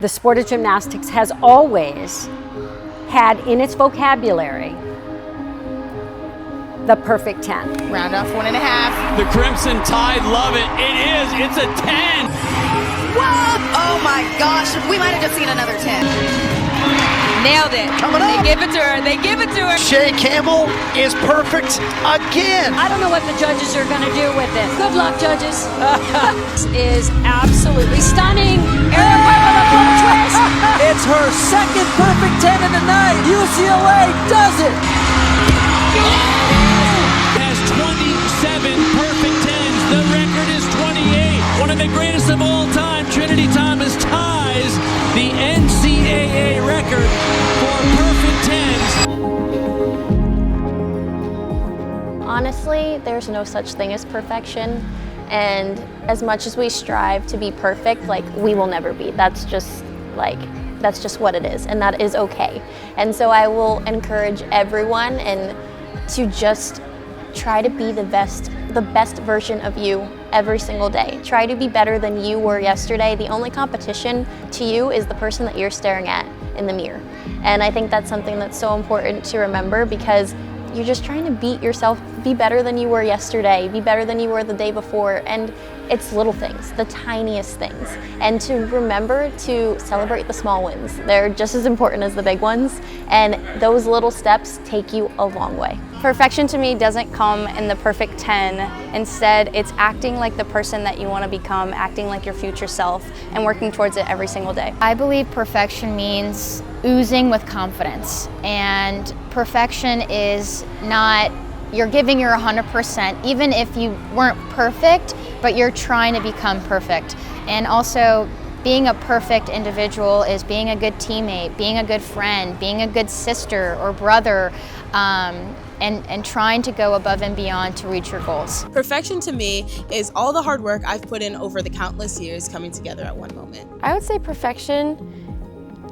The sport of gymnastics has always had in its vocabulary the perfect 10. Round off 1.5. The Crimson Tide love it. It is. It's a 10. Whoa! Oh my gosh. We might have just seen another 10. Nailed it. Coming up. They give it to her. They give it to her. Shea Campbell is perfect again. I don't know what the judges are going to do with this. Good luck, judges. This is absolutely stunning. It's her second perfect 10 of the night. UCLA does it. Has 27 perfect 10s. The record is 28. One of the greatest of all time. Trinity Thomas ties the NCAA record for perfect 10s. Honestly, there's no such thing as perfection. And as much as we strive to be perfect, we will never be. That's just what it is, and that is okay. And so I will encourage everyone to just try to be the best version of you every single day. Try to be better than you were yesterday. The only competition to you is the person that you're staring at in the mirror. And I think that's something that's so important to remember, because you're just trying to beat yourself, be better than you were yesterday, be better than you were the day before. And it's little things, the tiniest things. And to remember to celebrate the small wins. They're just as important as the big ones. And those little steps take you a long way. Perfection to me doesn't come in the perfect 10. Instead, it's acting like the person that you want to become, acting like your future self, and working towards it every single day. I believe perfection means oozing with confidence. And perfection is not, you're giving your 100%, even if you weren't perfect, but you're trying to become perfect. And also, being a perfect individual is being a good teammate, being a good friend, being a good sister or brother, and trying to go above and beyond to reach your goals. Perfection to me is all the hard work I've put in over the countless years coming together at one moment. I would say perfection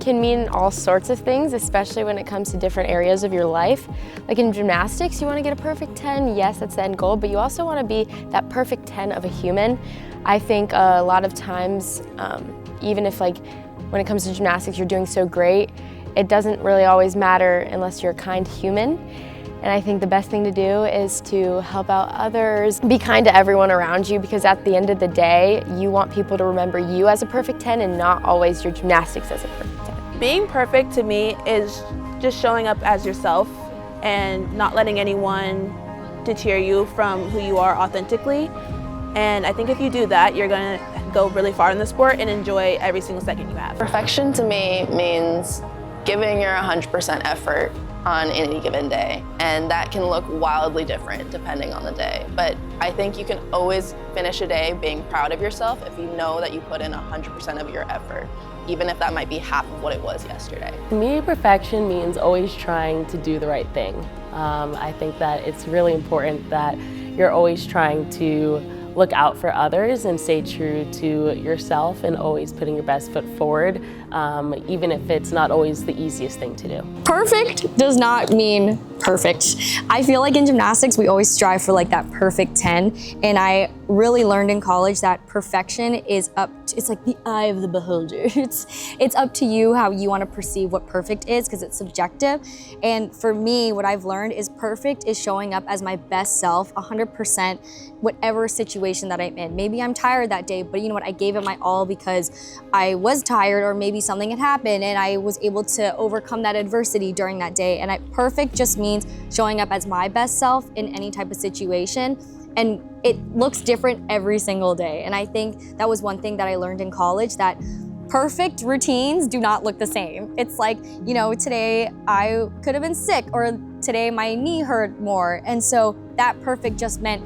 can mean all sorts of things, especially when it comes to different areas of your life. Like in gymnastics, you want to get a perfect 10. Yes, that's the end goal, but you also want to be that perfect 10 of a human. I think a lot of times, even if when it comes to gymnastics, you're doing so great, it doesn't really always matter unless you're a kind human. And I think the best thing to do is to help out others, be kind to everyone around you, because at the end of the day, you want people to remember you as a perfect 10 and not always your gymnastics as a perfect 10. Being perfect to me is just showing up as yourself and not letting anyone deter you from who you are authentically. And I think if you do that, you're gonna go really far in the sport and enjoy every single second you have. Perfection to me means giving your 100% effort on any given day, and that can look wildly different depending on the day. But I think you can always finish a day being proud of yourself if you know that you put in 100% of your effort, even if that might be half of what it was yesterday. To me, perfection means always trying to do the right thing. I think that it's really important that you're always trying to look out for others and stay true to yourself and always putting your best foot forward, even if it's not always the easiest thing to do. Perfect does not mean perfect. I feel like in gymnastics, we always strive for that perfect 10. And I really learned in college that perfection is it's like the eye of the beholder. It's up to you how you want to perceive what perfect is, because it's subjective. And for me, what I've learned is perfect is showing up as my best self, 100%, whatever situation that I'm in. Maybe I'm tired that day, but you know what? I gave it my all because I was tired, or maybe something had happened and I was able to overcome that adversity during that day. And perfect just means showing up as my best self in any type of situation. And it looks different every single day. And I think that was one thing that I learned in college, that perfect routines do not look the same. It's like, today I could have been sick, or today my knee hurt more. And so that perfect just meant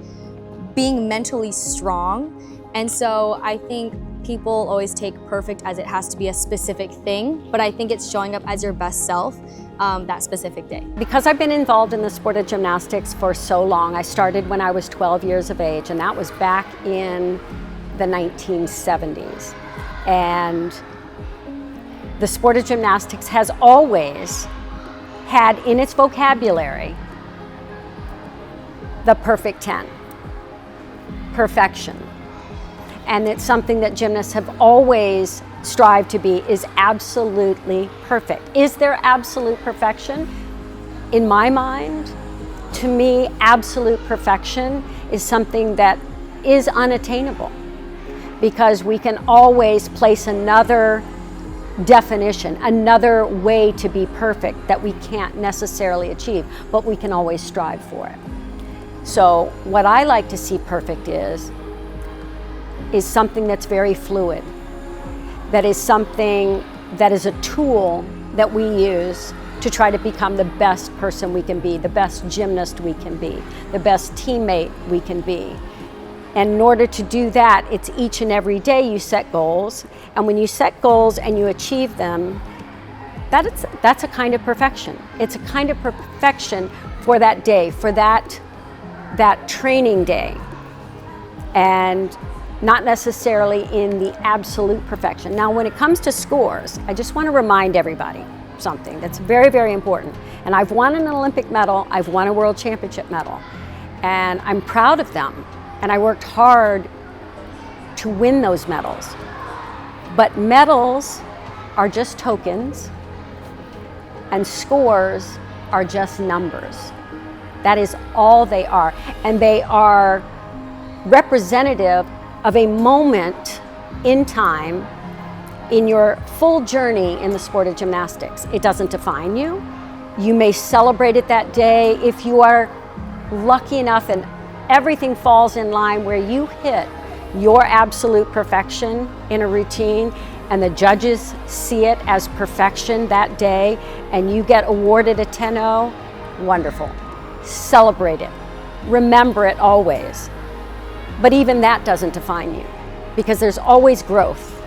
being mentally strong. And so I think people always take perfect as it has to be a specific thing, but I think it's showing up as your best self that specific day. Because I've been involved in the sport of gymnastics for so long, I started when I was 12 years of age, and that was back in the 1970s. And the sport of gymnastics has always had in its vocabulary the perfect 10, perfection. And it's something that gymnasts have always strive to be is absolutely perfect. Is there absolute perfection? In my mind, to me, absolute perfection is something that is unattainable, because we can always place another definition, another way to be perfect that we can't necessarily achieve, but we can always strive for it. So what I like to see perfect is something that's very fluid, that is something that is a tool that we use to try to become the best person we can be, the best gymnast we can be, the best teammate we can be. And in order to do that, it's each and every day you set goals. And when you set goals and you achieve them, that's a kind of perfection. It's a kind of perfection for that day, for that training day. And not necessarily in the absolute perfection. Now, when it comes to scores, I just want to remind everybody something that's very, very important. And I've won an Olympic medal, I've won a world championship medal, and I'm proud of them. And I worked hard to win those medals. But medals are just tokens, and scores are just numbers. That is all they are. And they are representative of a moment in time in your full journey in the sport of gymnastics. It doesn't define you. You may celebrate it that day if you are lucky enough and everything falls in line where you hit your absolute perfection in a routine and the judges see it as perfection that day and you get awarded a 10-0, wonderful. Celebrate it. Remember it always. But even that doesn't define you, because there's always growth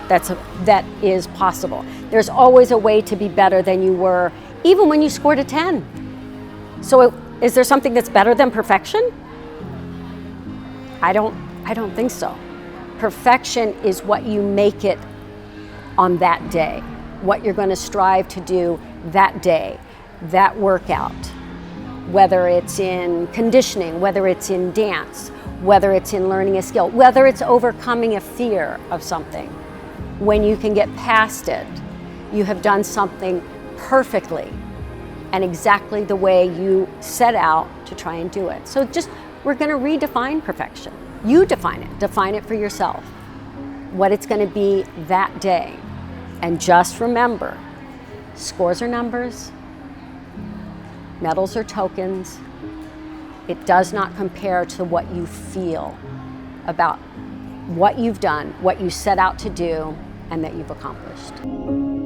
that is possible. There's always a way to be better than you were, even when you scored a 10. So is there something that's better than perfection? I don't think so. Perfection is what you make it on that day, what you're going to strive to do that day, that workout, whether it's in conditioning, whether it's in dance, whether it's in learning a skill, whether it's overcoming a fear of something. When you can get past it, you have done something perfectly and exactly the way you set out to try and do it. So we're going to redefine perfection. You define it for yourself, what it's going to be that day. And just remember, scores are numbers, medals are tokens. It does not compare to what you feel about what you've done, what you set out to do, and that you've accomplished.